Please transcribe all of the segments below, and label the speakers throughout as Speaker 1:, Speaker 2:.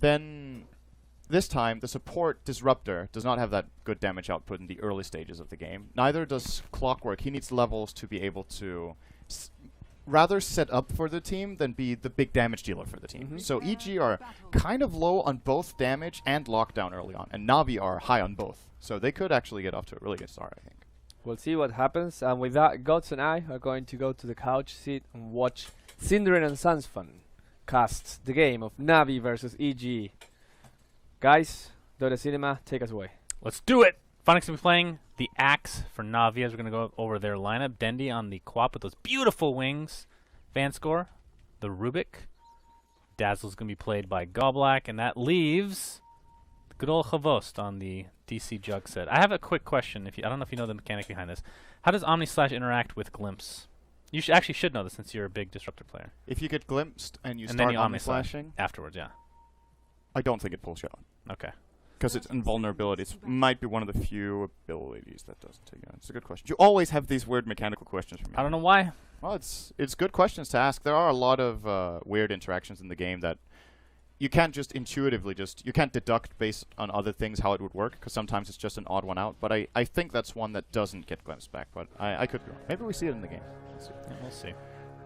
Speaker 1: then this time the support Disruptor does not have that good damage output in the early stages of the game. Neither does Clockwork. He needs levels to be able to rather set up for the team than be the big damage dealer for the team. So EG are kind of low on both damage and lockdown early on, and Na'Vi are high on both. So they could actually get off to a really good start, I think.
Speaker 2: We'll see what happens. And with that, Gods and I are going to go to the couch seat and watch Sindrin and Sunsfun cast the game of Na'Vi versus EG. Guys, Dota Cinema, take us away.
Speaker 3: Let's do it! Funix will be playing the Axe for Na'Vi as we're going to go over their lineup. Dendi on the Quap with those beautiful wings. Vanscore, the Rubik. Dazzle's going to be played by Goblak, and that leaves the good old Chavost on the DC Jug set. I have a quick question. I don't know if you know the mechanic behind this. How does Omni-Slash interact with Glimpse? You actually should know this since you're a big Disruptor player.
Speaker 1: If you get glimpsed and you
Speaker 3: And
Speaker 1: start
Speaker 3: then you
Speaker 1: Omni-Slashing,
Speaker 3: afterwards, yeah.
Speaker 1: I don't think it pulls you out.
Speaker 3: Okay.
Speaker 1: Because it's invulnerability. It might be one of the few abilities that doesn't take you out. It's a good question. You always have these weird mechanical questions from me.
Speaker 3: I don't know why.
Speaker 1: Well, it's good questions to ask. There are a lot of weird interactions in the game that you can't just intuitively you can't deduct based on other things how it would work, because sometimes it's just an odd one out. But I think that's one that doesn't get glimpsed back, but I could be wrong. Maybe we see it in the game. Let's see.
Speaker 3: Yeah, we'll see.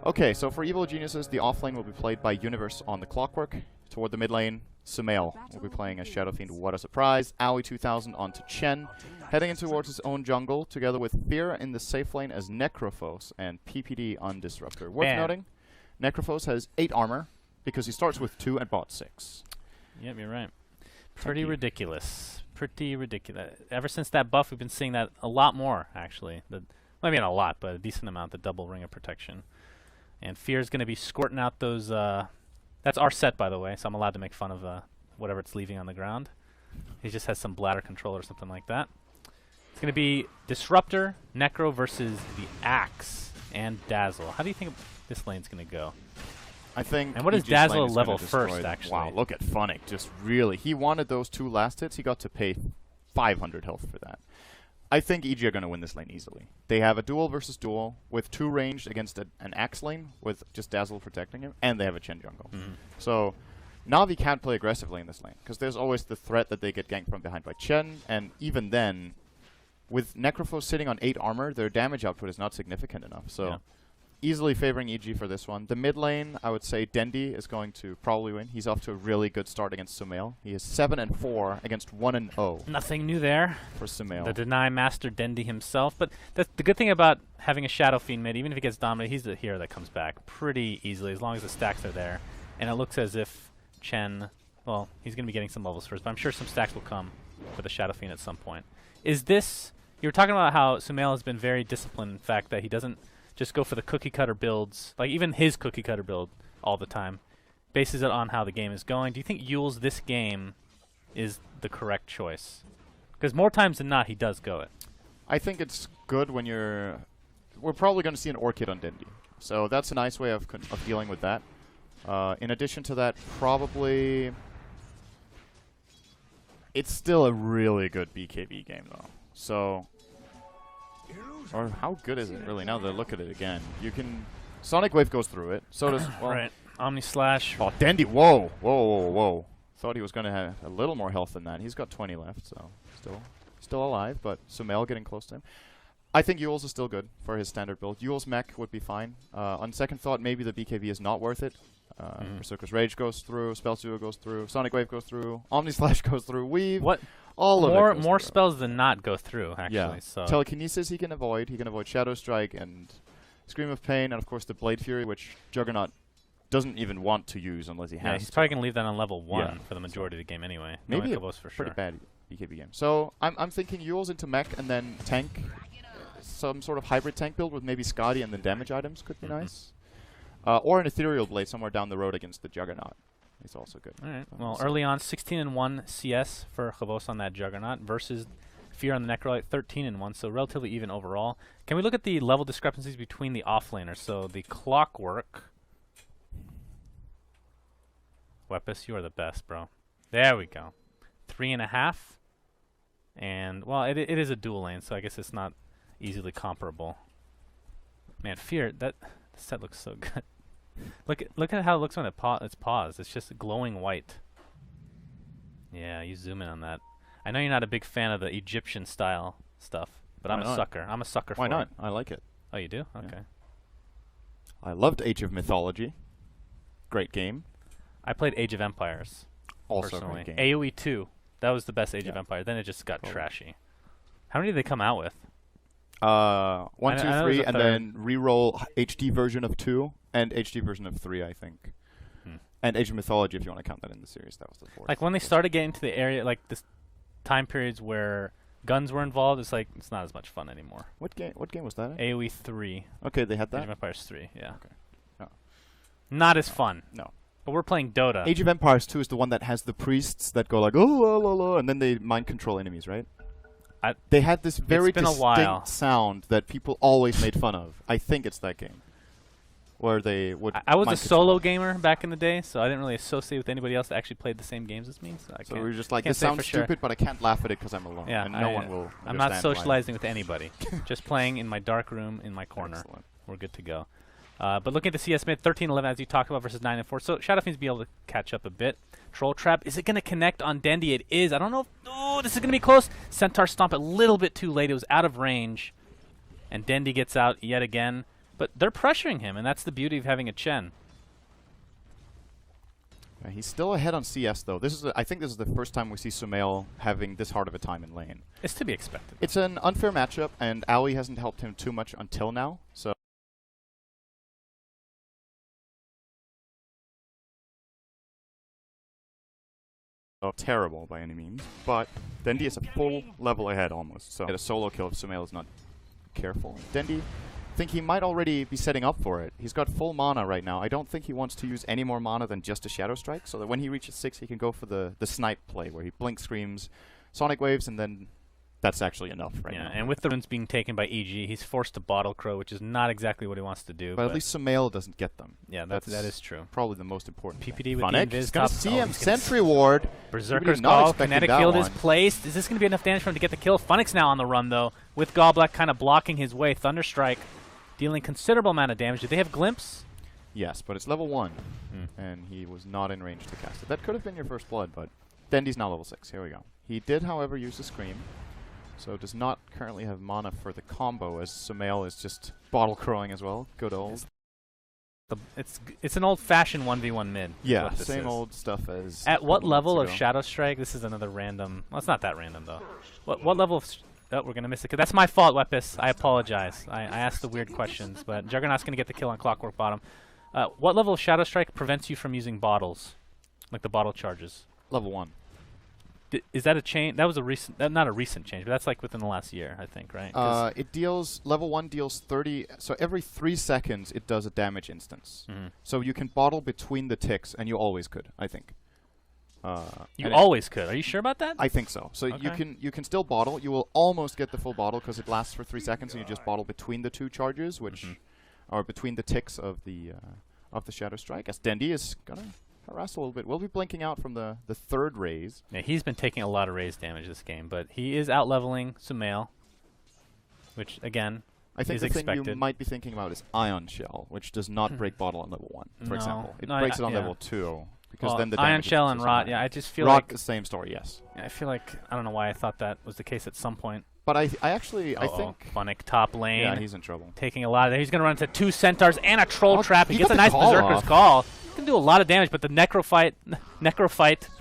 Speaker 1: Okay, so for Evil Geniuses, the offlane will be played by Universe on the Clockwork. Toward the mid lane, SumaiL will be playing as Shadow Fiend. What a surprise. Aoi 2000 onto Chen. Heading in towards his own jungle, together with Fear in the safe lane as Necrophos and PPD on Disruptor. Worth noting, Necrophos has 8 armor, because he starts with 2 and bought 6.
Speaker 3: Yep, you're right. Pretty ridiculous. Pretty ridiculous. Ever since that buff, we've been seeing that a lot more, actually. Maybe not a lot, but a decent amount, the double ring of protection. And Fear's going to be squirting out those... that's our set, by the way, so I'm allowed to make fun of whatever it's leaving on the ground. He just has some bladder control or something like that. It's going to be Disruptor, Necro versus the Axe and Dazzle. How do you think this lane's going to go?
Speaker 1: I think.
Speaker 3: And what is
Speaker 1: EG's
Speaker 3: Dazzle
Speaker 1: lane is
Speaker 3: level
Speaker 1: gonna destroy
Speaker 3: first, actually?
Speaker 1: Wow, look at Funnick. Just really. He wanted those 2 last hits. He got to pay 500 health for that. I think EG are going to win this lane easily. They have a duel versus duel with 2 ranged against an Axe lane with just Dazzle protecting him, and they have a Chen jungle. So Na'Vi can't play aggressively in this lane, because there's always the threat that they get ganked from behind by Chen, and even then, with Necrophos sitting on 8 armor, their damage output is not significant enough. So easily favoring EG for this one. The mid lane, I would say Dendi is going to probably win. He's off to a really good start against SumaiL. He is 7-4 against 1-0.
Speaker 3: Nothing new there
Speaker 1: For SumaiL.
Speaker 3: The Deny Master Dendi himself. But that's the good thing about having a Shadow Fiend mid, even if he gets dominated, he's the hero that comes back pretty easily, as long as the stacks are there. And it looks as if Chen, well, he's going to be getting some levels first, but I'm sure some stacks will come with a Shadow Fiend at some point. Is this... You were talking about how SumaiL has been very disciplined, in fact, that he doesn't just go for the cookie-cutter builds, like even his cookie-cutter build all the time, bases it on how the game is going. Do you think Yule's this game is the correct choice? Because more times than not, he does go it.
Speaker 1: I think it's good when you're... We're probably going to see an Orchid on Dendi. So that's a nice way of dealing with that. In addition to that, probably... It's still a really good BKB game, though. So... Or how good is it, really, now that I look at it again? You can... Sonic Wave goes through it. So does... Well,
Speaker 3: Right. Omni-Slash.
Speaker 1: Oh, Dendi, whoa! Whoa, whoa, whoa. Thought he was going to have a little more health than that. He's got 20 left, so still alive, but SumaiL getting close to him. I think Yule's is still good for his standard build. Yule's mech would be fine. On second thought, maybe the BKB is not worth it. Berserker's Rage goes through, Spell Sewer goes through, Sonic Wave goes through, Omni-Slash goes through, Weave.
Speaker 3: What?
Speaker 1: All of it
Speaker 3: More
Speaker 1: goes through.
Speaker 3: spells than not go through, actually.
Speaker 1: Yeah.
Speaker 3: So.
Speaker 1: Telekinesis he can avoid. He can avoid Shadow Strike and Scream of Pain, and of course the Blade Fury, which Juggernaut doesn't even want to use unless he has
Speaker 3: Yeah, he's
Speaker 1: to.
Speaker 3: probably going to leave that on level 1 for the majority of the game anyway.
Speaker 1: Maybe a
Speaker 3: for sure.
Speaker 1: pretty bad BKB game. So I'm thinking Yule's into mech and then tank. Some sort of hybrid tank build with maybe Scotty and then damage items could be nice. Or an Ethereal Blade somewhere down the road against the Juggernaut. It's also good.
Speaker 3: All right. Well, early on, 16-1 CS for Chavos on that Juggernaut versus Fear on the Necrolite, 13-1, so relatively even overall. Can we look at the level discrepancies between the offlaners? So the Clockwork. Wepis, you are the best, bro. There we go. 3.5. And, well, it is a dual lane, so I guess it's not easily comparable. Man, Fear, that set looks so good. Look at how it looks when it's paused. It's just glowing white. Yeah, you zoom in on that. I know you're not a big fan of the Egyptian style stuff, but I'm a sucker. I'm a sucker for it.
Speaker 1: Why not? I like it.
Speaker 3: Oh, you do?
Speaker 1: Yeah.
Speaker 3: Okay.
Speaker 1: I loved Age of Mythology. Great game.
Speaker 3: I played Age of Empires.
Speaker 1: Also a
Speaker 3: personally.
Speaker 1: great game.
Speaker 3: AoE 2. That was the best Age of Empires. Then it just got trashy. How many did they come out with?
Speaker 1: 1, 2,
Speaker 3: I know
Speaker 1: 3,
Speaker 3: there's a
Speaker 1: and
Speaker 3: third.
Speaker 1: then re-roll HD version of 2 and HD version of 3, I think. And Age of Mythology, if you want to count that in the series, that was the 4th.
Speaker 3: Like when they started getting to the area, like this time periods where guns were involved, it's like it's not as much fun anymore.
Speaker 1: What game was that?
Speaker 3: AoE 3.
Speaker 1: Okay, they had
Speaker 3: Age of
Speaker 1: that.
Speaker 3: Empires 3. Yeah.
Speaker 1: Okay. No.
Speaker 3: Not as fun.
Speaker 1: No.
Speaker 3: But we're playing Dota.
Speaker 1: Age of Empires 2 is the one that has the priests that go like, oh, la, la, la, and then they mind control enemies, right? They had this very
Speaker 3: been a while.
Speaker 1: distinct sound that people always made fun of. I think it's that game. Where they would.
Speaker 3: I was a
Speaker 1: mind control.
Speaker 3: solo gamer back in the day, so I didn't really associate with anybody else that actually played the same games as me. So I
Speaker 1: So
Speaker 3: can't,
Speaker 1: we were just like,
Speaker 3: can't
Speaker 1: this
Speaker 3: say
Speaker 1: sounds
Speaker 3: for sure.
Speaker 1: stupid, but I can't laugh at it because I'm alone.
Speaker 3: Yeah,
Speaker 1: and no one will.
Speaker 3: I'm not
Speaker 1: understand why.
Speaker 3: socializing with anybody. Just playing in my dark room in my corner.
Speaker 1: Excellent.
Speaker 3: We're good to go. But looking at the CS mid, 13-11 as you talked about versus 9-4. So Shadow Fiend's be able to catch up a bit. Troll Trap, is it going to connect on Dendi? It is. I don't know. Oh, this is going to be close. Centaur Stomp a little bit too late. It was out of range. And Dendi gets out yet again. But they're pressuring him, and that's the beauty of having a Chen.
Speaker 1: He's still ahead on CS, though. I think this is the first time we see SumaiL having this hard of a time in lane.
Speaker 3: It's to be expected.
Speaker 1: It's an unfair matchup, and Ali hasn't helped him too much until now. So. Terrible by any means, but Dendi is a full level ahead almost, so get a solo kill if SumaiL is not careful. Dendi, I think he might already be setting up for it. He's got full mana right now. I don't think he wants to use any more mana than just a Shadow Strike, so that when he reaches 6 he can go for the snipe play, where he blink screams, Sonic Waves, and then that's actually enough right now.
Speaker 3: And with the runes being taken by EG, he's forced to Bottle Crow, which is not exactly what he wants to do.
Speaker 1: But at least SumaiL doesn't get them.
Speaker 3: Yeah, that is true.
Speaker 1: Probably the most important
Speaker 3: PPD
Speaker 1: thing.
Speaker 3: with the
Speaker 1: Funnick,
Speaker 3: Invis
Speaker 1: he's gonna
Speaker 3: top.
Speaker 1: see him Sentry Ward.
Speaker 3: Berserker's
Speaker 1: not
Speaker 3: Gall,
Speaker 1: expecting
Speaker 3: Kinetic
Speaker 1: that
Speaker 3: Field is
Speaker 1: one.
Speaker 3: placed. Is this going to be enough damage for him to get the kill? Funnick's now on the run, though, with Goblack kind of blocking his way. Thunderstrike dealing considerable amount of damage. Do they have Glimpse?
Speaker 1: Yes, but it's level 1, and he was not in range to cast it. That could have been your first blood, but Dendi's now level 6. Here we go. He did, however, use the Scream, so does not currently have mana for the combo, as SumaiL is just bottle crowing as well. Good old.
Speaker 3: It's an old-fashioned 1v1 mid.
Speaker 1: Yeah, same old stuff as.
Speaker 3: At what level of
Speaker 1: ago.
Speaker 3: Shadow Strike? This is another random. Well, it's not that random though. What level of? Oh, we're gonna miss it. That's my fault, Wepis. I apologize. I asked the weird questions, but Juggernaut's gonna get the kill on Clockwork Bottom. What level of Shadow Strike prevents you from using bottles, like the bottle charges?
Speaker 1: Level 1.
Speaker 3: Is that a change? That was a recent, not a recent change, but that's like within the last year, I think, right?
Speaker 1: It deals level 1 deals 30. So every 3 seconds it does a damage instance. So you can bottle between the ticks, and you always could, I think.
Speaker 3: You always could. Are you sure about that?
Speaker 1: I think so. So you can still bottle. You will almost get the full bottle because it lasts for 3 seconds, and you just bottle between the 2 charges, which are between the ticks of the Shadow Strike. As Dendi is gonna harass a little bit. We'll be blinking out from the 3rd raise.
Speaker 3: Yeah, he's been taking a lot of raise damage this game, but he is out leveling SumaiL, which again
Speaker 1: I think
Speaker 3: is
Speaker 1: the
Speaker 3: expected.
Speaker 1: thing you might be thinking about is Ion Shell, which does not break bottle on level 1, for
Speaker 3: No.
Speaker 1: example. It
Speaker 3: No,
Speaker 1: breaks it on
Speaker 3: yeah.
Speaker 1: level 2. Because
Speaker 3: Well,
Speaker 1: then the
Speaker 3: Ion
Speaker 1: damage
Speaker 3: Shell
Speaker 1: is
Speaker 3: and
Speaker 1: so
Speaker 3: Rot,
Speaker 1: high.
Speaker 3: yeah, I just feel
Speaker 1: Rot,
Speaker 3: like
Speaker 1: the same story, yes.
Speaker 3: I feel like I don't know why I thought that was the case at some point.
Speaker 1: But I think
Speaker 3: Funnick top lane.
Speaker 1: yeah, he's in trouble.
Speaker 3: Taking a lot of. He's going to run into 2 centaurs and a troll
Speaker 1: Oh,
Speaker 3: trap. He
Speaker 1: he
Speaker 3: gets
Speaker 1: got
Speaker 3: a
Speaker 1: the
Speaker 3: nice
Speaker 1: call
Speaker 3: Berserker's
Speaker 1: off.
Speaker 3: Gall. He can do a lot of damage, but the necrophyte.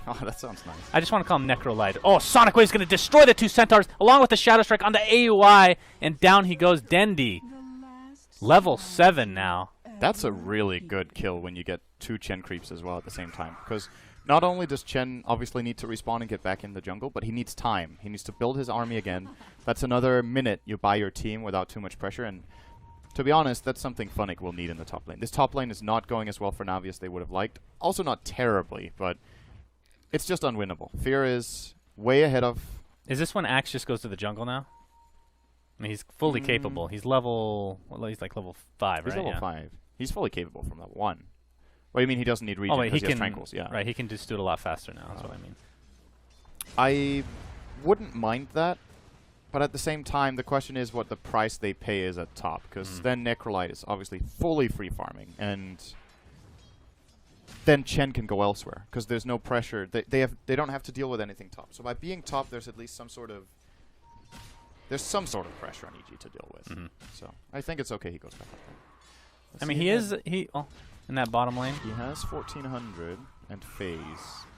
Speaker 1: Oh, that sounds nice.
Speaker 3: I just want to call him Necrolite. Oh, Sonic Wave is going to destroy the 2 centaurs along with the Shadow Strike on the AUI, and down he goes. Dendi, level 7 now.
Speaker 1: That's a really good kill when you get 2 Chen creeps as well at the same time. Because not only does Chen obviously need to respawn and get back in the jungle, but he needs time. He needs to build his army again. That's another minute you buy your team without too much pressure. And to be honest, that's something Funnick will need in the top lane. This top lane is not going as well for Navi as they would have liked. Also not terribly, but it's just unwinnable. Fear is way ahead of...
Speaker 3: Is this when Axe just goes to the jungle now? I mean, he's fully capable. He's level... Well, he's like level 5,
Speaker 1: He's
Speaker 3: right?
Speaker 1: level 5. He's fully capable from level 1. Well, you mean he doesn't need regen because he has Tranquils, yeah.
Speaker 3: Right, he can just do it a lot faster now, that's what I mean.
Speaker 1: I wouldn't mind that, but at the same time, the question is what the price they pay is at top, because then Necrolite is obviously fully free farming, and then Chen can go elsewhere because there's no pressure. They don't have to deal with anything top. So by being top, there's at least some sort of pressure on EG to deal with. So I think it's okay. He goes back up there.
Speaker 3: I mean, he is in that bottom lane.
Speaker 1: He has 1400 and phase.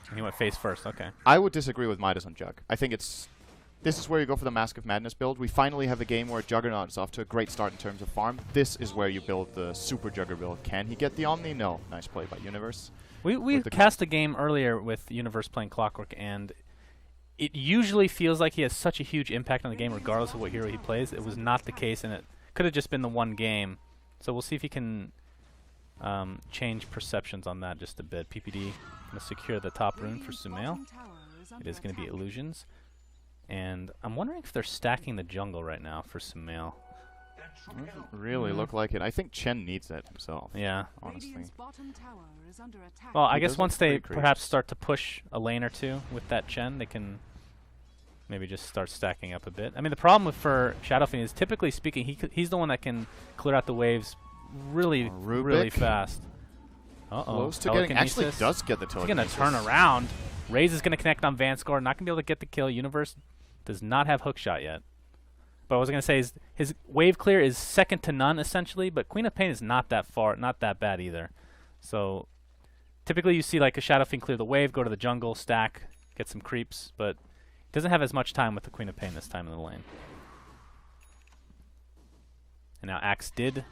Speaker 3: And he went face first. Okay.
Speaker 1: I would disagree with Midas on Jug. I think this is where you go for the Mask of Madness build. We finally have a game where Juggernaut is off to a great start in terms of farm. This is where you build the super Jugger build. Can he get the Omni? No. Nice play by Universe.
Speaker 3: We cast a game earlier with Universe playing Clockwork, and it usually feels like he has such a huge impact on the game regardless of what hero he plays. It was not the case, and it could have just been the one game. So we'll see if he can change perceptions on that just a bit. PPD going to secure the top rune for SumaiL. It is going to be Illusions. And I'm wondering if they're stacking the jungle right now for SumaiL.
Speaker 1: Doesn't really look like it. I think Chen needs that himself.
Speaker 3: Yeah.
Speaker 1: Honestly.
Speaker 3: Well, I guess
Speaker 1: does
Speaker 3: once
Speaker 1: look
Speaker 3: they
Speaker 1: pretty
Speaker 3: perhaps start to push a lane or two with that Chen, they can maybe just start stacking up a bit. I mean, the problem for Shadow Fiend is, typically speaking, he's the one that can clear out the waves really fast.
Speaker 1: Close to getting, actually does get the telekinesis.
Speaker 3: He's going to turn around. Raze is going to connect on Vanscore. Not going to be able to get the kill. Universe does not have hookshot yet. But what I was going to say is his wave clear is second to none, essentially, but Queen of Pain is not that far, not that bad either. So typically you see like a Shadow Fiend clear the wave, go to the jungle, stack, get some creeps, but doesn't have as much time with the Queen of Pain this time in the lane. And now Axe did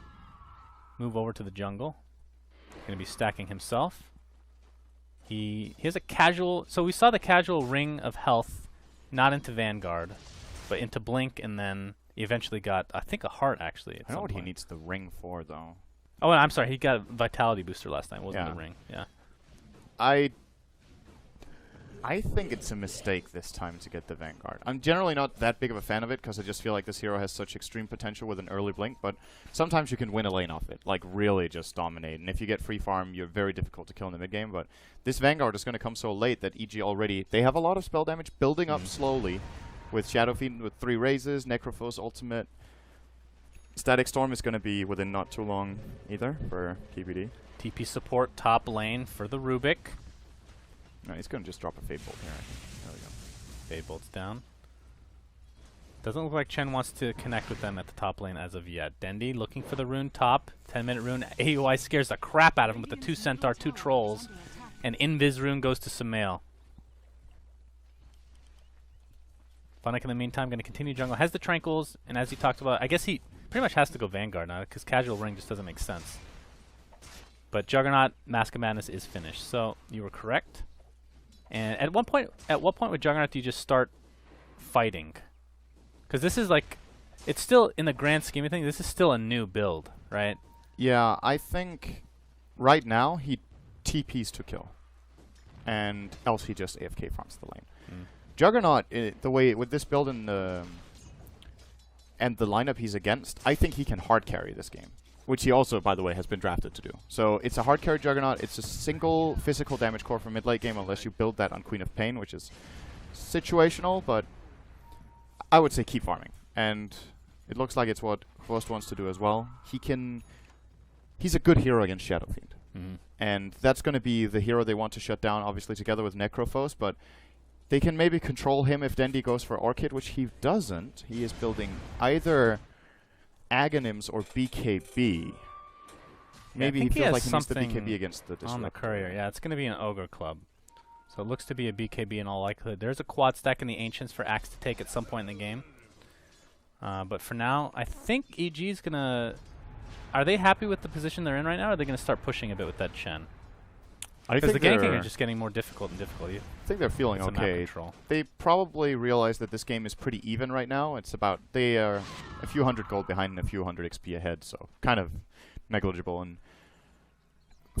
Speaker 3: move over to the jungle. Going to be stacking himself. He has a casual, so we saw the casual ring of health, not into Vanguard, but into Blink, and then he eventually got, I think, a heart actually.
Speaker 1: I don't know what he needs the ring for though.
Speaker 3: Oh, I'm sorry, he got a vitality booster last time. It wasn't the ring. Yeah.
Speaker 1: I think it's a mistake this time to get the Vanguard. I'm generally not that big of a fan of it because I just feel like this hero has such extreme potential with an early blink, but sometimes you can win a lane off it, like really just dominate. And if you get free farm, you're very difficult to kill in the mid game, but this Vanguard is going to come so late that EG already, they have a lot of spell damage building up slowly with Shadow Fiend with 3 raises, Necrophos ultimate. Static Storm is going to be within not too long either for PPD.
Speaker 3: TP support top lane for the Rubik.
Speaker 1: No, he's going to just drop a Fade Bolt here. There we go.
Speaker 3: Fade Bolt's down. Doesn't look like Chen wants to connect with them at the top lane as of yet. Dendi looking for the rune top. 10-minute rune. AOI scares the crap out of him with the 2 Centaur, 2 Trolls. And Invis rune goes to SumaiL. Funnick in the meantime going to continue jungle. Has the Tranquils, and as he talked about, I guess he pretty much has to go Vanguard now because casual ring just doesn't make sense. But Juggernaut, Mask of Madness is finished. So you were correct. And at what point with Juggernaut do you just start fighting? Because this is like, it's still, in the grand scheme of things, this is still a new build, right?
Speaker 1: Yeah, I think right now he TPs to kill. And else he just AFK farms the lane. Juggernaut, the way, with this build and the lineup he's against, I think he can hard carry this game. Which he also, by the way, has been drafted to do. So it's a hard carry Juggernaut. It's a single physical damage core for mid-late game unless you build that on Queen of Pain, which is situational, but I would say keep farming. And it looks like it's what Quost wants to do as well. He's a good hero against Shadow Fiend. And that's going to be the hero they want to shut down, obviously, together with Necrophos, but they can maybe control him if Dendi goes for Orchid, which he doesn't. He is building either Aghanims or BKB. Maybe he feels like he needs the BKB against the Disruptor.
Speaker 3: On the Courier, yeah, it's going to be an Ogre Club. So it looks to be a BKB in all likelihood. There's a quad stack in the Ancients for Axe to take at some point in the game. But for now, I think EG is going to... Are they happy with the position they're in right now, or are they going to start pushing a bit with that Chen? Because the ganking are just getting more difficult and difficult.
Speaker 1: I think they're feeling okay. They probably realize that this game is pretty even right now. It's about, they are a few hundred gold behind and a few hundred XP ahead, so kind of negligible. And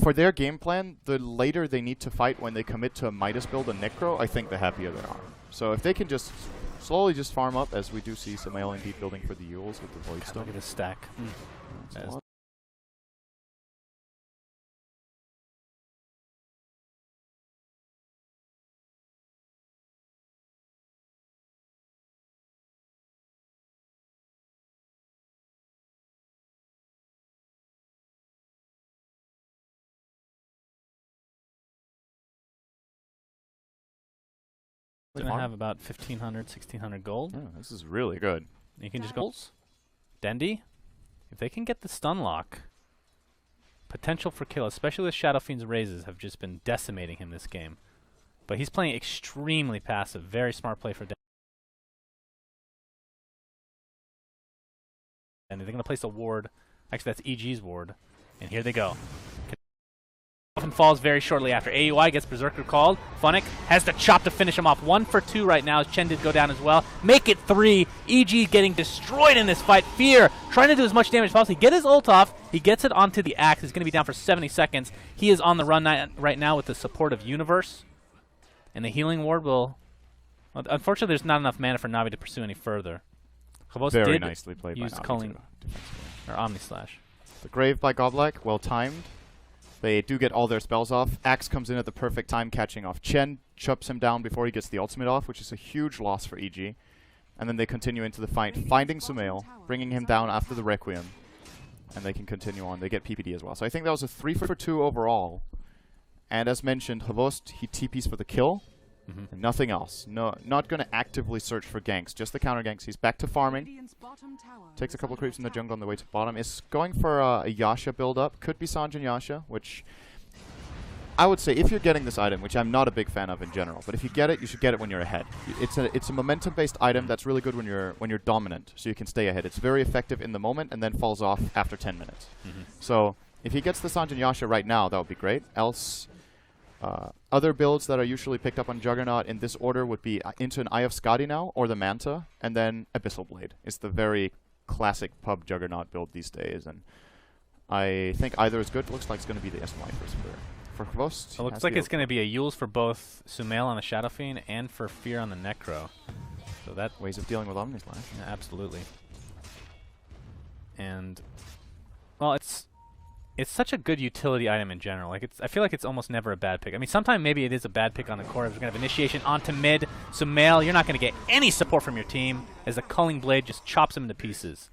Speaker 1: for their game plan, the later they need to fight when they commit to a Midas build and Necro, I think the happier they are. So if they can just slowly just farm up, as we do see SumaiL indeed building for the Yules with the Void Stone.
Speaker 3: Look at this stack.
Speaker 1: That's a lot.
Speaker 3: We're going to have about 1,500, 1,600 gold.
Speaker 1: Oh, this is really good.
Speaker 3: You can just go... Dendi, if they can get the stun lock, potential for kill, especially with Shadow Fiend's raises, have just been decimating him this game. But he's playing extremely passive. Very smart play for Dendi. And they're going to place a ward. Actually, that's EG's ward. And here they go. Often falls very shortly after. AUI gets Berserker called. Funnick has the chop to finish him off. 1 for 2 right now as Chen did go down as well. Make it 3. EG getting destroyed in this fight. Fear trying to do as much damage as possible. He gets his ult off. He gets it onto the axe. He's going to be down for 70 seconds. He is on the run right now with the support of Universe. And the healing ward will... Well, unfortunately, there's not enough mana for Navi to pursue any further. Kavos
Speaker 1: Very
Speaker 3: did
Speaker 1: nicely played
Speaker 3: use
Speaker 1: by Navi
Speaker 3: culling
Speaker 1: too,
Speaker 3: or Omni Slash.
Speaker 1: The Grave by Goblak, well timed. They do get all their spells off. Axe comes in at the perfect time, catching off Chen, chops him down before he gets the ultimate off, which is a huge loss for EG. And then they continue into the fight, finding SumaiL, bringing him down after the Requiem. And they can continue on. They get PPD as well. So I think that was a 3 for 2 overall. And as mentioned, Havost, he TPs for the kill. And nothing else. No, not going to actively search for ganks, just the counter ganks. He's back to farming. Takes a couple of creeps in the jungle on the way to bottom. Is going for a Yasha build-up. Could be Sanjin Yasha, which I would say if you're getting this item, which I'm not a big fan of in general, but if you get it, you should get it when you're ahead. It's a momentum-based item that's really good when you're dominant, so you can stay ahead. It's very effective in the moment and then falls off after 10 minutes. So if he gets the Sanjin Yasha right now, that would be great. Else... other builds that are usually picked up on Juggernaut in this order would be into an Eye of Skadi now, or the Manta, and then Abyssal Blade. It's the very classic pub Juggernaut build these days, and I think either is good. Looks like it's going to be the SMI for Hvost.
Speaker 3: It looks like it's going to be a Yules for both SumaiL on the Shadow Fiend and for Fear on the Necro. So that
Speaker 1: ways of dealing with Omni Slash.
Speaker 3: Yeah, absolutely. And, well, it's such a good utility item in general. Like I feel like it's almost never a bad pick. I mean, sometimes maybe it is a bad pick on the core. If we're going to have initiation onto mid, SumaiL, you're not going to get any support from your team as the Culling Blade just chops him into pieces.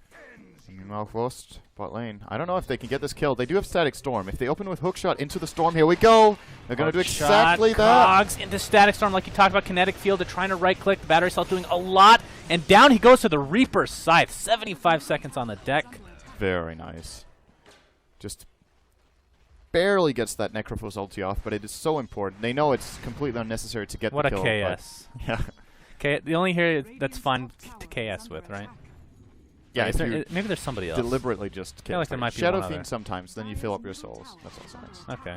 Speaker 1: Meanwhile, Hvost, bot lane. I don't know if they can get this kill. They do have Static Storm. If they open with Hookshot into the Storm, here we go. They're going to do exactly that.
Speaker 3: Cogs into Static Storm like you talked about. Kinetic Field. They're trying to right-click. The Battery Cell doing a lot. And down he goes to the Reaper Scythe. 75 seconds on the deck.
Speaker 1: Very nice. Just... barely gets that Necrophos ulti off, but it is so important. They know it's completely unnecessary to get the kill.
Speaker 3: What a KS. Yeah. The only here that's fun to KS with, right?
Speaker 1: Yeah,
Speaker 3: maybe there's somebody else.
Speaker 1: Deliberately just kill.
Speaker 3: Like there might be
Speaker 1: Shadow
Speaker 3: one
Speaker 1: Fiend sometimes, then you fill up your souls. That's also nice.
Speaker 3: Okay.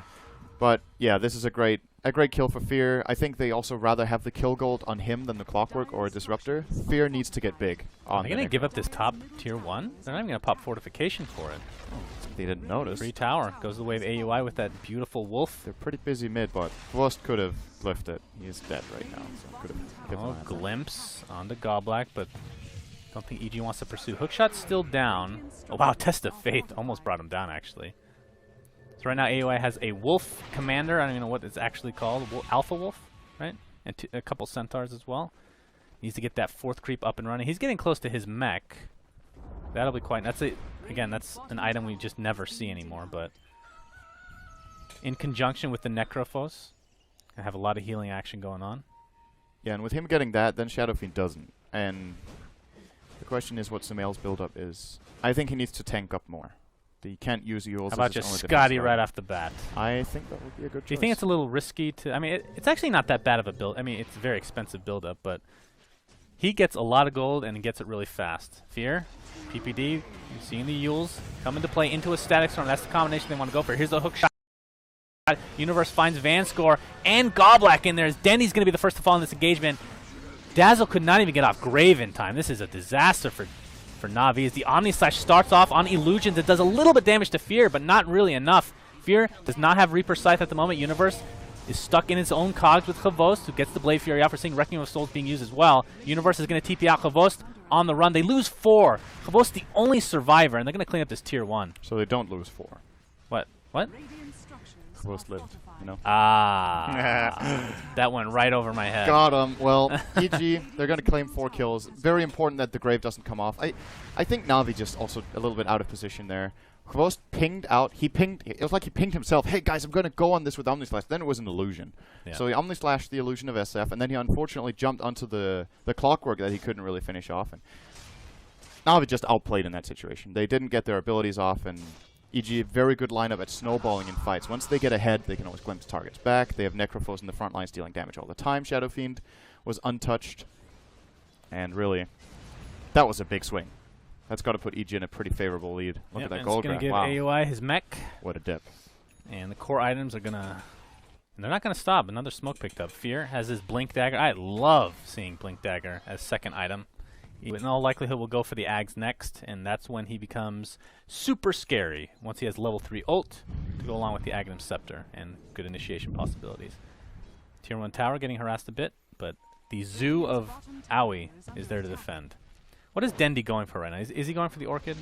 Speaker 1: But yeah, this is a great kill for Fear. I think they also rather have the kill gold on him than the Clockwork or a Disruptor. Fear needs to get big.
Speaker 3: Are they going to give up this top tier 1? They're not even going to pop Fortification for it.
Speaker 1: They didn't notice.
Speaker 3: Free tower. Goes the way of AUI with that beautiful wolf.
Speaker 1: They're pretty busy mid, but Vost could have lifted. He is dead right now, so could have.
Speaker 3: Oh, glimpse on the Goblak, but don't think EG wants to pursue. Hookshot's still down. Oh wow, Test of Faith almost brought him down actually. So right now AUI has a wolf commander. I don't even know what it's actually called. Alpha Wolf, right? And a couple centaurs as well. Needs to get that 4th creep up and running. He's getting close to his mech. That'll be quite. Again, that's an item we just never see anymore. But in conjunction with the Necrophos, I have a lot of healing action going on.
Speaker 1: Yeah, and with him getting that, then Shadow Fiend doesn't. And the question is what SumaiL's build-up is. I think he needs to tank up more. He can't use Yules.
Speaker 3: How about just Scotty right off the bat?
Speaker 1: I think that would be a good choice.
Speaker 3: Do you think it's a little risky to... I mean, it's actually not that bad of a build. I mean, it's a very expensive build-up, but he gets a lot of gold and he gets it really fast. Fear, PPD, you're seeing the Yules come into play into a Static Storm. That's the combination they want to go for. Here's the hook shot. Universe finds Vanscore and Goblak in there as Dendi's going to be the first to fall in this engagement. Dazzle could not even get off Grave in time. This is a disaster for Na'Vi as the Omni Slash starts off on Illusions. It does a little bit damage to Fear, but not really enough. Fear does not have Reaper Scythe at the moment. Universe is stuck in its own cogs with Havost, who gets the Blade Fury out for seeing Reckoning of Souls being used as well. Universe is going to TP out Havost on the run. They lose 4. Havost the only survivor, and they're going to clean up this tier 1.
Speaker 1: So they don't lose 4.
Speaker 3: What?
Speaker 1: Havost lived, you know?
Speaker 3: Ah. That went right over my head.
Speaker 1: Got him. Well, EG, they're going to claim 4 kills. Very important that the Grave doesn't come off. I think Na'Vi just also a little bit out of position there. Kvothe pinged out. It was like he pinged himself. Hey guys, I'm gonna go on this with Omnislash. Then it was an illusion.
Speaker 3: Yeah.
Speaker 1: So he Omnislashed the illusion of SF, and then he unfortunately jumped onto the clockwork that he couldn't really finish off. And Na'Vi just outplayed in that situation. They didn't get their abilities off, and EG, very good lineup at snowballing in fights. Once they get ahead, they can always glimpse targets back. They have Necrophos in the front lines dealing damage all the time. Shadow Fiend was untouched. And really, that was a big swing. That's got to put EG in a pretty favorable lead. Look at that gold
Speaker 3: It's going to give
Speaker 1: wow.
Speaker 3: AOI his mech.
Speaker 1: What a dip.
Speaker 3: And the core items are going to... They're not going to stop. Another smoke picked up. Fear has his Blink Dagger. I love seeing Blink Dagger as second item. He, in all likelihood, will go for the Ags next, and that's when he becomes super scary once he has level 3 ult to go along with the Aghanim Scepter and good initiation possibilities. Tier 1 tower getting harassed a bit, but the zoo of Aoi is there to defend. What is Dendi going for right now? Is he going for the Orchid?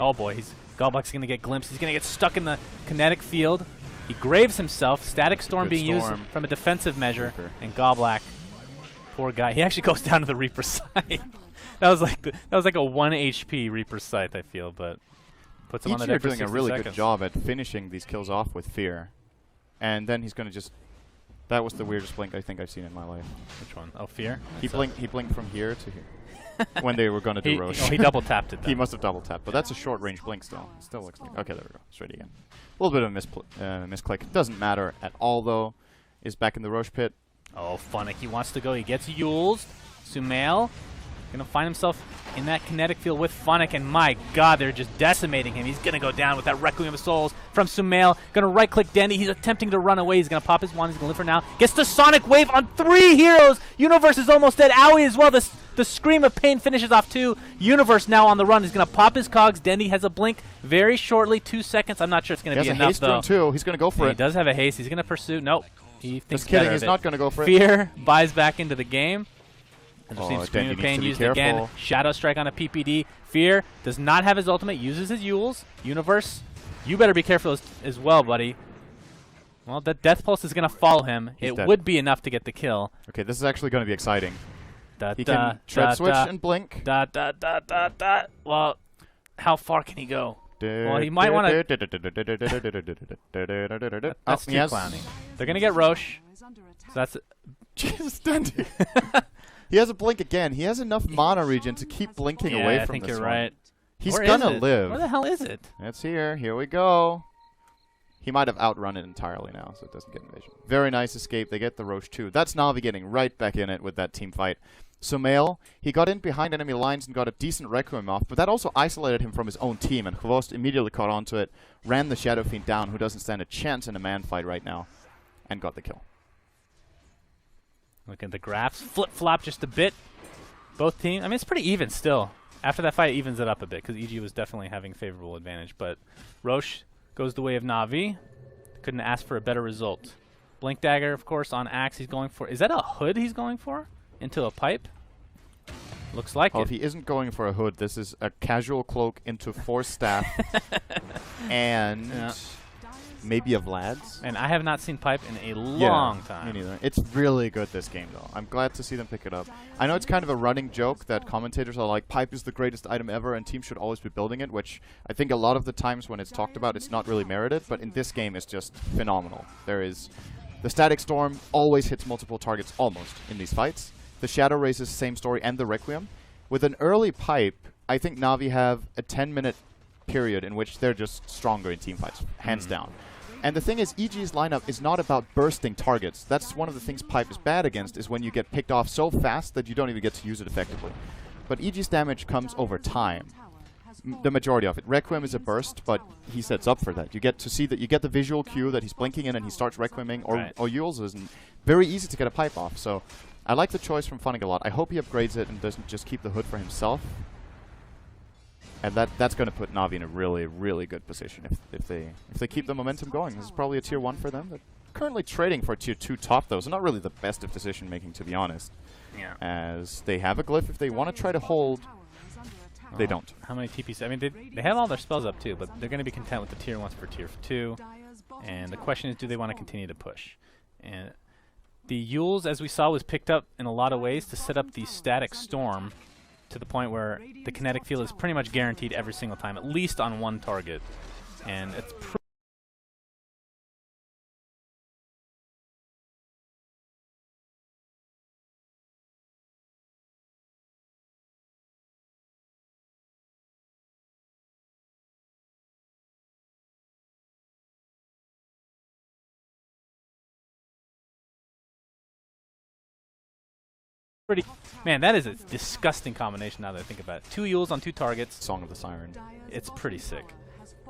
Speaker 3: Oh boy, Goblack's going to get glimpsed. He's going to get stuck in the kinetic field. He graves himself. Static Storm being used from a defensive measure, and Goblack, poor guy, he actually goes down to the Reaper Scythe. that was like a 1 HP Reaper Scythe, I feel, but puts him on the deck for 60
Speaker 1: doing a really
Speaker 3: seconds.
Speaker 1: good job at finishing these kills off with Fear. And then he's going to just... That was the weirdest blink I think I've seen in my life.
Speaker 3: Which one? Oh, Fear?
Speaker 1: He blinked from here to here. When they were going to do Roche.
Speaker 3: Oh, he double tapped it then.
Speaker 1: He must have double tapped, but that's a short range blink still. It still looks like... Okay, there we go. It's ready again. A little bit of a misclick. Doesn't matter at all, though. Is back in the Roche pit.
Speaker 3: Oh, Funnick, he wants to go. He gets Yules. SumaiL going to find himself in that kinetic field with Funnick, and my god, they're just decimating him. He's going to go down with that Requiem of Souls from SumaiL. Going to right-click Dendi. He's attempting to run away. He's going to pop his wand. He's going to live for now. Gets the Sonic Wave on 3 heroes. Universe is almost dead. Aoi as well. The Scream of Pain finishes off 2. Universe now on the run. He's going to pop his cogs. Dendi has a blink very shortly, 2 seconds. I'm not sure it's going to be enough, though.
Speaker 1: Too. He's going to go for it.
Speaker 3: He does have a haste. He's going to pursue. Nope. He thinks
Speaker 1: Just kidding.
Speaker 3: better
Speaker 1: He's
Speaker 3: of
Speaker 1: not
Speaker 3: it.
Speaker 1: going to go for it.
Speaker 3: Fear buys back into the game. And
Speaker 1: Oh,
Speaker 3: we've seen Scream of
Speaker 1: Dendi
Speaker 3: Pain
Speaker 1: needs to be
Speaker 3: used
Speaker 1: careful.
Speaker 3: again. Shadow Strike on a PPD. Fear does not have his ultimate. Uses his Yules. Universe, you better be careful as well, buddy. Well, that Death Pulse is going to follow him.
Speaker 1: He's
Speaker 3: It
Speaker 1: dead.
Speaker 3: would be enough to get the kill.
Speaker 1: Okay, this is actually going to be exciting.
Speaker 3: Da,
Speaker 1: He
Speaker 3: da,
Speaker 1: can tread
Speaker 3: da,
Speaker 1: switch
Speaker 3: da,
Speaker 1: and blink.
Speaker 3: da, da, da, da, da. Well, how far can he go? Well, he might want to... That's too clowny. They're going to get Roche. So that's...
Speaker 1: Jesus, Dendi. He has a blink again. He has enough mana regen to keep blinking
Speaker 3: Yeah,
Speaker 1: away
Speaker 3: I
Speaker 1: from
Speaker 3: think
Speaker 1: this
Speaker 3: you're
Speaker 1: one.
Speaker 3: right.
Speaker 1: He's
Speaker 3: Where
Speaker 1: gonna
Speaker 3: is it?
Speaker 1: live.
Speaker 3: Where the hell is it?
Speaker 1: It's here. Here we go. He might have outrun it entirely now, so it doesn't get invasion. Very nice escape. They get the Roche too. That's Na'Vi getting right back in it with that team fight. SumaiL, he got in behind enemy lines and got a decent Requiem off, but that also isolated him from his own team, and Kvothe immediately caught onto it, ran the Shadow Fiend down, who doesn't stand a chance in a man fight right now, and got the kill.
Speaker 3: Look at the graphs. Flip-flop just a bit. Both teams. I mean, it's pretty even still. After that fight, it evens it up a bit, because EG was definitely having favorable advantage. But Roche goes the way of Na'Vi. Couldn't ask for a better result. Blink Dagger, of course, on Axe he's going for. Is that a hood he's going for? Into a pipe? Looks like
Speaker 1: Well,
Speaker 3: it.
Speaker 1: if he isn't going for a hood, this is a casual cloak into Force Staff and maybe a Vlad's.
Speaker 3: And I have not seen pipe in a long time.
Speaker 1: Me neither. It's really good this game, though. I'm glad to see them pick it up. I know it's kind of a running joke that commentators are like, pipe is the greatest item ever and teams should always be building it, which I think a lot of the times when it's talked about, it's not really merited, but in this game, it's just phenomenal. There is... The Static Storm always hits multiple targets, almost, in these fights. The Shadow Races, same story, and the Requiem. With an early pipe, I think Na'Vi have a 10-minute period in which they're just stronger in team fights, hands down. And the thing is, EG's lineup is not about bursting targets. That's one of the things pipe is bad against, is when you get picked off so fast that you don't even get to use it effectively. But EG's damage comes over time. The majority of it. Requiem is a burst, but he sets up for that. You get to see that you get the visual cue that he's blinking in and he starts Requieming, or Yules isn't. Very easy to get a pipe off, so I like the choice from Funnick a lot. I hope he upgrades it and doesn't just keep the hood for himself. And that's going to put Na'Vi in a really, really good position if they keep the momentum going. This is probably a tier 1 for them. They're currently trading for a tier 2 top, though, so not really the best of decision making, to be honest.
Speaker 3: Yeah.
Speaker 1: As they have a glyph if they want to try to hold. They don't.
Speaker 3: How many TPs? I mean, they have all their spells up too, but they're going to be content with the tier 1s for tier 2. And the question is, do they want to continue to push? And the Yules, as we saw, was picked up in a lot of ways to set up the Static Storm to the point where the kinetic field is pretty much guaranteed every single time, at least on one target. And it's pretty. Man, that is a disgusting combination now that I think about it. 2 Yules on 2 targets.
Speaker 1: Song of the Siren.
Speaker 3: It's pretty sick.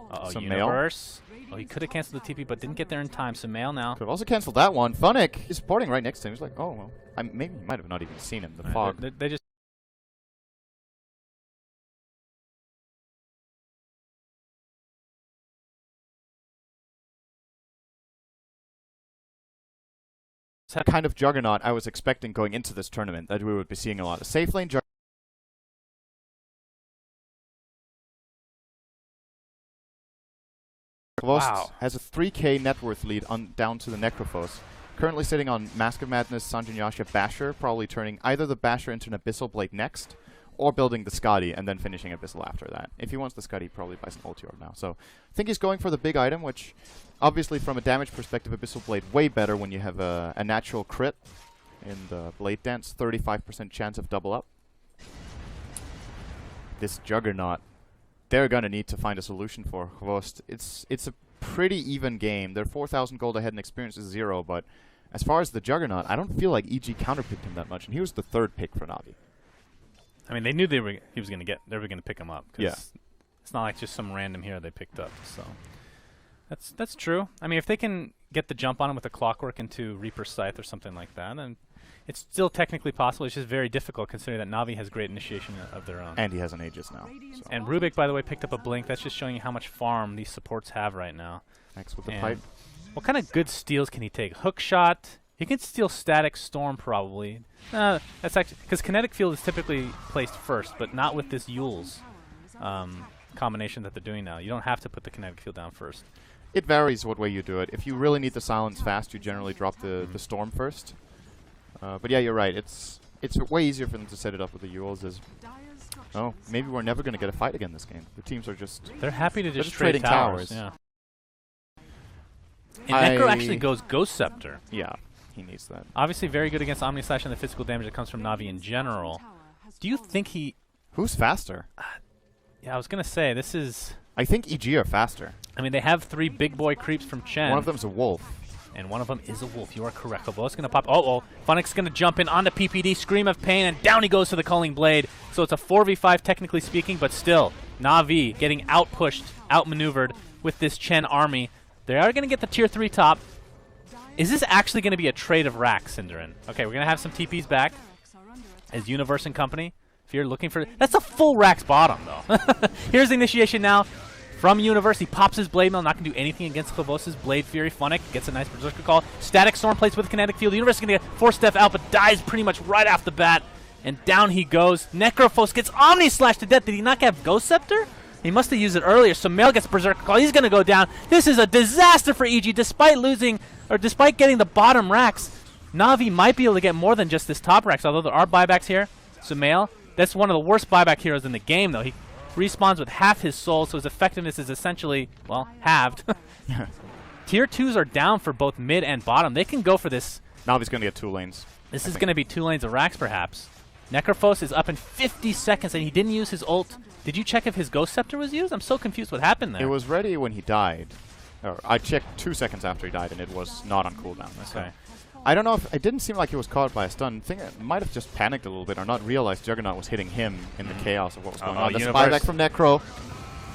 Speaker 3: Uh-oh,
Speaker 1: SumaiL.
Speaker 3: Universe. Oh, he could have canceled the TP, but didn't get there in time. SumaiL now.
Speaker 1: Could have also canceled that one. Funnick is supporting right next to him. He's like, oh, well. Maybe he might have not even seen him. The fog.
Speaker 3: They just.
Speaker 1: Kind of juggernaut I was expecting going into this tournament that we would be seeing a lot. A safe lane juggernaut.
Speaker 3: Wow.
Speaker 1: Has a 3k net worth lead on down to the Necrophos. Currently sitting on Mask of Madness, Sanjin Yasha, Basher, probably turning either the Basher into an Abyssal Blade next, or building the Skadi and then finishing Abyssal after that. If he wants the Skadi, he probably buys an ulti orb now. So I think he's going for the big item, which obviously from a damage perspective, Abyssal Blade way better when you have a natural crit in the Blade Dance, 35% chance of double up. This Juggernaut, they're going to need to find a solution for Hvost. It's a pretty even game. They're 4,000 gold ahead and experience is 0, but as far as the Juggernaut, I don't feel like EG counterpicked him that much, and he was the 3rd pick for Na'Vi.
Speaker 3: I mean, they knew they were going to pick him up.
Speaker 1: Yeah.
Speaker 3: It's not like just some random hero they picked up. So that's true. I mean, if they can get the jump on him with a Clockwork into Reaper's Scythe or something like that, then it's still technically possible. It's just very difficult considering that Na'Vi has great initiation of their own.
Speaker 1: And he has an Aegis now. So.
Speaker 3: And Rubik, by the way, picked up a Blink. That's just showing you how much farm these supports have right now.
Speaker 1: Next with the
Speaker 3: And
Speaker 1: pipe.
Speaker 3: What kind of good steals can he take? Hook shot. He can steal Static Storm probably. That's actually because Kinetic Field is typically placed first, but not with this Yule's combination that they're doing now. You don't have to put the Kinetic Field down first.
Speaker 1: It varies what way you do it. If you really need the silence fast, you generally drop the Storm first. But yeah, you're right. It's way easier for them to set it up with the Yules. Oh, maybe we're never going to get a fight again this game. The teams are just...
Speaker 3: They're happy to just
Speaker 1: trading
Speaker 3: trade towers. Yeah. And Necro actually goes Ghost Scepter.
Speaker 1: Yeah, he needs that.
Speaker 3: Obviously very good against Omni Slash and the physical damage that comes from Na'Vi in general. Do you think he...
Speaker 1: Who's faster?
Speaker 3: Yeah, I was going to say, this is...
Speaker 1: I think EG are faster.
Speaker 3: I mean, they have 3 big boy creeps from Chen.
Speaker 1: One of them's a wolf.
Speaker 3: And one of them is a wolf. You are correct. It's going to pop. Oh, Funnick's going to jump in onto PPD, Scream of Pain, and down he goes to the Culling Blade. So it's a 4v5 technically speaking, but still, Na'Vi getting outpushed, outmaneuvered with this Chen army. They are going to get the tier 3 top. Is this actually going to be a trade of racks, Cinderin? Okay, we're going to have some TPs back as Universe and company. If you're looking for... That's a full racks bottom, though. Here's the initiation now. From Universe, he pops his Blade Mail, not going to do anything against Klavos' Blade Fury. Funnick gets a nice Berserker call. Static Storm plays with Kinetic Field. Universe is going to get 4-step out, but dies pretty much right off the bat. And down he goes. Necrophos gets Omni Slash to death. Did he not have Ghost Scepter? He must have used it earlier. SumaiL gets Berserker call. He's going to go down. This is a disaster for EG. Despite losing, or despite getting the bottom racks, Na'Vi might be able to get more than just this top racks, although there are buybacks here. SumaiL, that's one of the worst buyback heroes in the game, though. He respawns with half his soul, so his effectiveness is essentially, well, halved. Tier 2s are down for both mid and bottom. They can go for this.
Speaker 1: Na'Vi's going to get 2 lanes.
Speaker 3: This is going to be 2 lanes of racks, perhaps. Necrophos is up in 50 seconds, and he didn't use his ult. Did you check if his Ghost Scepter was used? I'm so confused what happened there.
Speaker 1: It was ready when he died. Or I checked 2 seconds after he died, and it was not on cooldown.
Speaker 3: Okay.
Speaker 1: So I don't know if... It didn't seem like he was caught by a stun. I think it might have just panicked a little bit or not realized Juggernaut was hitting him in the chaos of what was going on. This buyback from Necro.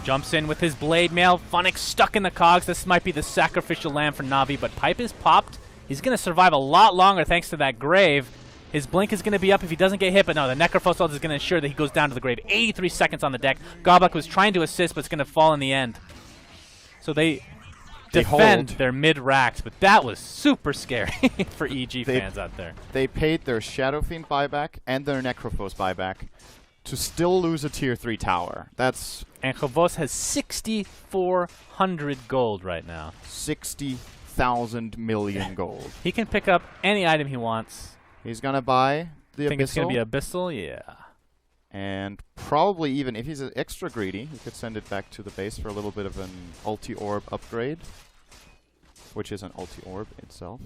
Speaker 3: Jumps in with his Blade Mail. Funnick stuck in the cogs. This might be the sacrificial lamb for Na'Vi, but Pipe is popped. He's going to survive a lot longer thanks to that grave. His blink is going to be up if he doesn't get hit, but no, the Necrophos ult is going to ensure that he goes down to the grave. 83 seconds on the deck. Gobak was trying to assist, but it's going to fall in the end. So they defend their mid-racks, but that was super scary for EG fans out there.
Speaker 1: They paid their Shadow Fiend buyback and their Necrophos buyback to still lose a tier 3 tower. That's...
Speaker 3: And Khavos has 6,400 gold right now.
Speaker 1: 60,000 million gold.
Speaker 3: He can pick up any item he wants.
Speaker 1: He's going to buy the Abyssal.
Speaker 3: Think it's going to be Abyssal? Yeah.
Speaker 1: And probably even if he's extra greedy, he could send it back to the base for a little bit of an ulti orb upgrade, which is an ulti orb itself.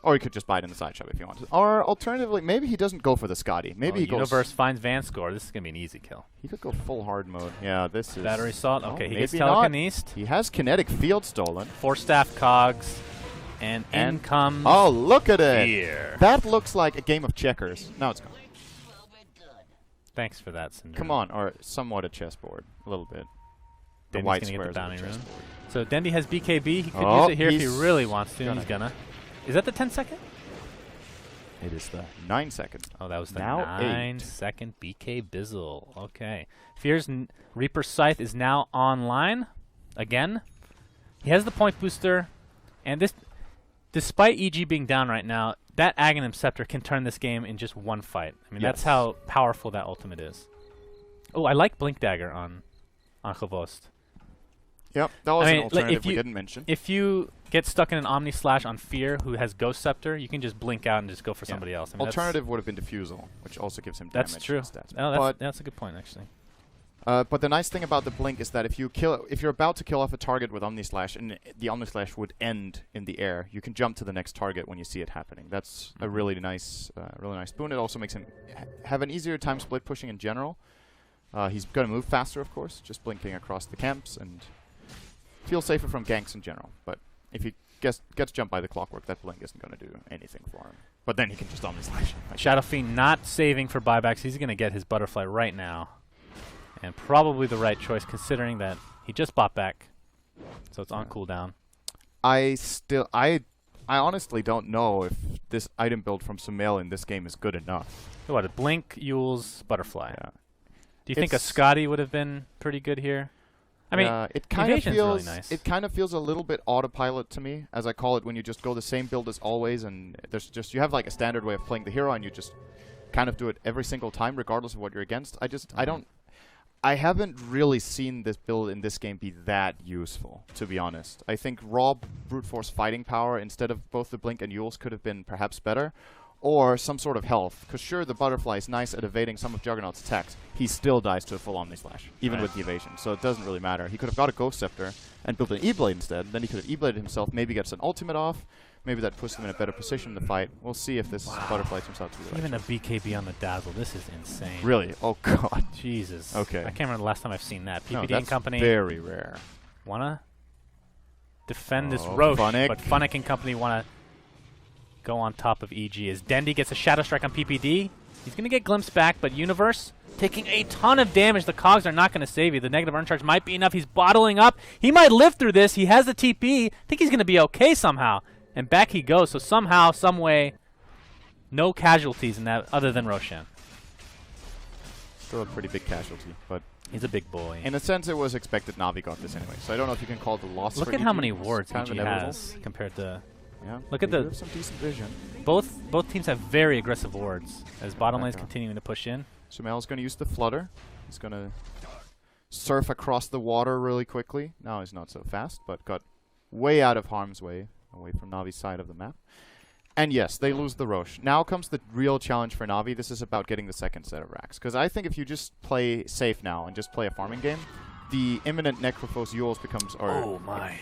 Speaker 1: Or he could just buy it in the side shop if he wanted. Or alternatively, maybe he doesn't go for the Scotty. Maybe he goes.
Speaker 3: Universe finds Van score. This is gonna be an easy kill.
Speaker 1: He could go full hard mode. Yeah, this is
Speaker 3: Battery salt.
Speaker 1: Oh,
Speaker 3: Okay, he
Speaker 1: maybe
Speaker 3: gets
Speaker 1: not.
Speaker 3: telekinesed.
Speaker 1: He has kinetic field stolen.
Speaker 3: 4 staff cogs, and in comes
Speaker 1: Oh, look at it!
Speaker 3: Fear.
Speaker 1: That looks like a game of checkers. Now it's gone.
Speaker 3: Thanks for that, Cinder.
Speaker 1: Come on, or somewhat a chessboard, a little bit. The
Speaker 3: Dendi's
Speaker 1: white
Speaker 3: gonna get
Speaker 1: squares
Speaker 3: the
Speaker 1: of the
Speaker 3: bounty rune.
Speaker 1: chessboard.
Speaker 3: So Dendi has BKB. He could
Speaker 1: Oh,
Speaker 3: use it here if he
Speaker 1: he's
Speaker 3: really wants to.
Speaker 1: gonna.
Speaker 3: He's gonna. Is that the 10-second?
Speaker 1: It is the 9 seconds.
Speaker 3: Oh, that was the
Speaker 1: Now
Speaker 3: 9-second BK Bizzle. Okay. Fear's Reaper Scythe is now online again. He has the point booster, and this, despite EG being down right now, that Aghanim Scepter can turn this game in just one fight. I mean, that's
Speaker 1: Yes.
Speaker 3: how powerful that ultimate is. Oh, I like Blink Dagger on Chavost.
Speaker 1: Yep, that was
Speaker 3: I
Speaker 1: an
Speaker 3: mean, like,
Speaker 1: alternative
Speaker 3: if
Speaker 1: we
Speaker 3: you-
Speaker 1: didn't mention.
Speaker 3: If you get stuck in an Omni Slash on Fear, who has Ghost Scepter, you can just blink out and just go for
Speaker 1: Yeah.
Speaker 3: somebody else. I mean,
Speaker 1: Alternative would have been Diffusal, which also gives him damage.
Speaker 3: That's true.
Speaker 1: and stats.
Speaker 3: Oh, that's a good point, actually.
Speaker 1: But the nice thing about the blink is that if you're about to kill off a target with Omni Slash, and the Omni Slash would end in the air, you can jump to the next target when you see it happening. That's a really nice boon. It also makes him have an easier time split pushing in general. He's going to move faster, of course, just blinking across the camps, and feel safer from ganks in general. But if he gets jumped by the clockwork, that blink isn't going to do anything for him. But then he can just Omni Slash.
Speaker 3: Shadow Fiend not saving for buybacks. He's going to get his butterfly right now. And probably the right choice, considering that he just bought back. So it's on cooldown.
Speaker 1: I honestly don't know if this item build from SumaiL in this game is good enough.
Speaker 3: So what, a Blink, Yule's, Butterfly.
Speaker 1: Yeah.
Speaker 3: Do you think a
Speaker 1: It's-
Speaker 3: Scotty would have been pretty good here? I mean,
Speaker 1: it kind of
Speaker 3: evasion's
Speaker 1: feels
Speaker 3: really nice.
Speaker 1: it kind of feels a little bit autopilot to me, as I call it, when you just go the same build as always, and you have like a standard way of playing the hero, and you just kind of do it every single time, regardless of what you're against. I haven't really seen this build in this game be that useful, to be honest. I think raw brute force fighting power instead of both the Blink and Yules could have been perhaps better, or some sort of health. Because sure, the Butterfly is nice at evading some of Juggernaut's attacks. He still dies to a full Omni Slash, even with the evasion, so it doesn't really matter. He could have got a Ghost Scepter and built an E-Blade instead. Then he could have E-Bladed himself, maybe gets an ultimate off. Maybe that puts him in a better position to fight. We'll see if this Butterfly turns out to be the right
Speaker 3: even a
Speaker 1: choice.
Speaker 3: BKB on the Dazzle. This is insane.
Speaker 1: Really? Oh, God.
Speaker 3: Jesus.
Speaker 1: Okay.
Speaker 3: I can't remember the last time I've seen that. PPD
Speaker 1: No,
Speaker 3: and
Speaker 1: that's
Speaker 3: Company
Speaker 1: very rare.
Speaker 3: want to defend this
Speaker 1: Oh,
Speaker 3: Roche,
Speaker 1: Funnick.
Speaker 3: but Funnick and Company want to go on top of EG. As Dendi gets a Shadow Strike on PPD, he's going to get glimpsed back, but Universe taking a ton of damage. The cogs are not going to save you. The negative urn charge might be enough. He's bottling up. He might live through this. He has the TP. I think he's going to be okay somehow. And back he goes. So somehow, some way, no casualties in that other than Roshan.
Speaker 1: Still a pretty big casualty, but
Speaker 3: He's a big boy.
Speaker 1: in a sense it was expected Na'Vi got this anyway. So I don't know if you can call it the loss
Speaker 3: Look
Speaker 1: for
Speaker 3: at how
Speaker 1: EG.
Speaker 3: many
Speaker 1: It's
Speaker 3: wards
Speaker 1: kind of
Speaker 3: EG
Speaker 1: inevitable.
Speaker 3: has compared to...
Speaker 1: Yeah.
Speaker 3: Look at
Speaker 1: they
Speaker 3: the-
Speaker 1: do have some decent vision.
Speaker 3: Both teams have very aggressive wards as bottom lane is
Speaker 1: Okay.
Speaker 3: continuing to push in.
Speaker 1: SumaiL's going to use the Flutter. He's going to surf across the water really quickly. Now he's not so fast, but got way out of harm's way, away from Navi's side of the map. And yes, they lose the Roche. Now comes the real challenge for Na'Vi. This is about getting the second set of racks. Because I think if you just play safe now and just play a farming game, the imminent Necrophos Yules becomes...
Speaker 3: Oh my.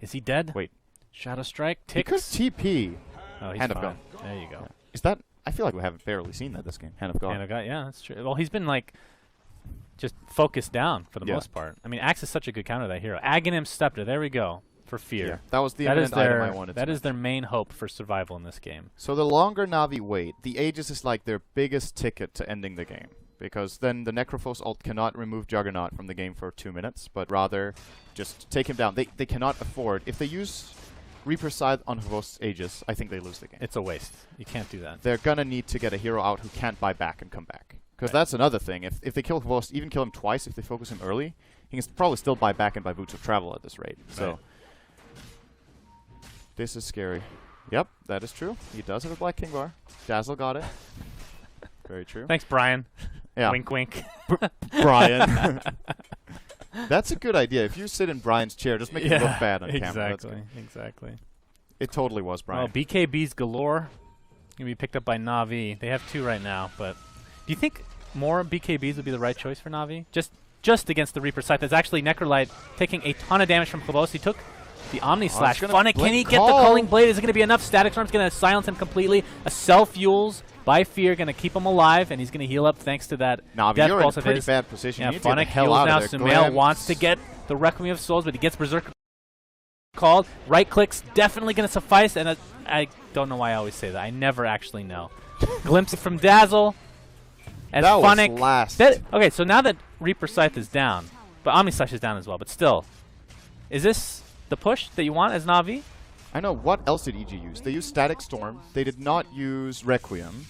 Speaker 3: Is he dead?
Speaker 1: Wait.
Speaker 3: Shadow Strike
Speaker 1: He could
Speaker 3: ticks.
Speaker 1: TP.
Speaker 3: Oh, he's
Speaker 1: Hand of
Speaker 3: fine.
Speaker 1: God.
Speaker 3: There you go.
Speaker 1: Is that... I feel like we haven't barely seen that this game. Hand of God.
Speaker 3: Hand of God, yeah, that's true. Well, he's been like just focused down for the
Speaker 1: Yeah.
Speaker 3: most part. I mean, Axe is such a good counter to that hero. Aghanim Scepter, there we go. For Fear.
Speaker 1: Yeah, that was the
Speaker 3: That is
Speaker 1: imminent item I
Speaker 3: their
Speaker 1: wanted
Speaker 3: that
Speaker 1: to
Speaker 3: is their main hope for survival in this game.
Speaker 1: So the longer Na'Vi wait, the Aegis is like their biggest ticket to ending the game. Because then the Necrophos ult cannot remove Juggernaut from the game for 2 minutes, but rather just take him down. They cannot afford... If they use Reaper Scythe on Hvost's Aegis, I think they lose the game.
Speaker 3: It's a waste. You can't do that.
Speaker 1: They're gonna need to get a hero out who can't buy back and come back. Because
Speaker 3: Right.
Speaker 1: that's another thing. If they kill Hvost, even kill him twice, if they focus him early, he can probably still buy back and buy Boots of Travel at this rate. So...
Speaker 3: Right.
Speaker 1: This is scary. Yep, that is true. He does have a Black King bar. Dazzle got it. Very true.
Speaker 3: Thanks, Brian.
Speaker 1: Yeah,
Speaker 3: Wink, wink.
Speaker 1: Brian. That's a good idea. If you sit in Brian's chair, just make it look bad on camera. That's
Speaker 3: exactly,
Speaker 1: good.
Speaker 3: exactly.
Speaker 1: It totally was Brian.
Speaker 3: Well, BKBs galore. Gonna be picked up by Na'Vi. They have 2 right now, but do you think more BKBs would be the right choice for Na'Vi? Just against the Reaper Scythe. That's actually Necrolite taking a ton of damage from Klobos. He took the Omni Slash. Funnick, can he get the Culling Blade? Is it going to be enough? Static Storm's going to silence him completely. A Self-Fuels by Fear going to keep him alive, and he's going to heal up thanks to that
Speaker 1: Na'Vi,
Speaker 3: Death
Speaker 1: you're
Speaker 3: Pulse
Speaker 1: in a
Speaker 3: of
Speaker 1: pretty
Speaker 3: his.
Speaker 1: bad position.
Speaker 3: Yeah,
Speaker 1: You need to get the
Speaker 3: Funnick
Speaker 1: hell
Speaker 3: heals
Speaker 1: out
Speaker 3: now.
Speaker 1: of there.
Speaker 3: SumaiL wants to get the Requiem of Souls, but he gets Berserker called. Right clicks definitely going to suffice, and I don't know why I always say that. I never actually know. Glimpse from Dazzle. As
Speaker 1: that
Speaker 3: Funnick.
Speaker 1: was last.
Speaker 3: Okay, so now that Reaper Scythe is down, but Omni Slash is down as well, but still, is this the push that you want as Na'Vi?
Speaker 1: I know. What else did EG use? They used Static Storm. They did not use Requiem.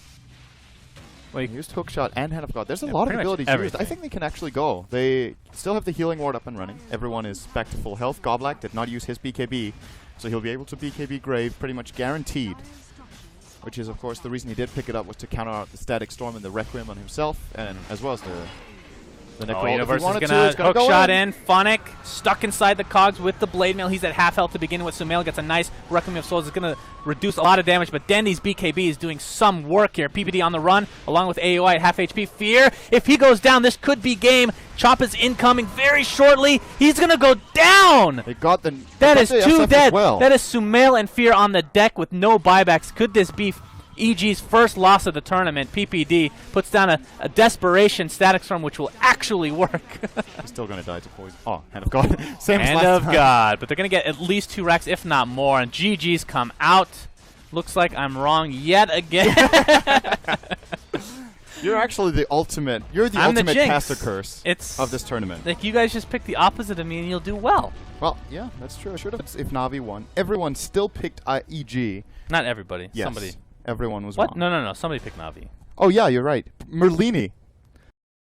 Speaker 1: They used Hookshot and Hand of God. There's a lot of abilities used. I think they can actually go. They still have the Healing Ward up and running. Everyone is back to full health. Goblak did not use his BKB, so he'll be able to BKB Grave pretty much guaranteed. Which is, of course, the reason he did pick it up was to counter out the Static Storm and the Requiem on himself, and as well as the Necrolite.
Speaker 3: Universe is gonna hook shot in. Funnick stuck inside the cogs with the Blade Mail. He's at half health to begin with. SumaiL gets a nice Requiem of Souls. It's gonna reduce a lot of damage, but Dendi's BKB is doing some work here. PPD on the run, along with AOI at half HP. Fear, if he goes down, this could be game. Chop is incoming very shortly. He's gonna go down.
Speaker 1: They got the.
Speaker 3: That is 2 dead.
Speaker 1: Well.
Speaker 3: That is SumaiL and Fear on the deck with no buybacks. Could this be EG's first loss of the tournament? PPD puts down a desperation Static Storm, which will actually work.
Speaker 1: He's still going to die to poison. Oh, Hand of God. Same
Speaker 3: Hand
Speaker 1: as last
Speaker 3: of
Speaker 1: time.
Speaker 3: God. But they're going to get at least 2 racks, if not more. And GG's come out. Looks like I'm wrong yet again.
Speaker 1: You're actually the ultimate. You're the
Speaker 3: I'm the
Speaker 1: ultimate
Speaker 3: jinx.
Speaker 1: caster curse
Speaker 3: It's
Speaker 1: of this tournament.
Speaker 3: like you guys just pick the opposite of me and you'll do well.
Speaker 1: Well, yeah, that's true. I should have. If Na'Vi won, everyone still picked EG.
Speaker 3: Not everybody.
Speaker 1: Yes,
Speaker 3: Somebody.
Speaker 1: everyone was
Speaker 3: What?
Speaker 1: wrong.
Speaker 3: No. Somebody picked Na'Vi.
Speaker 1: Oh yeah, you're right. Merlini.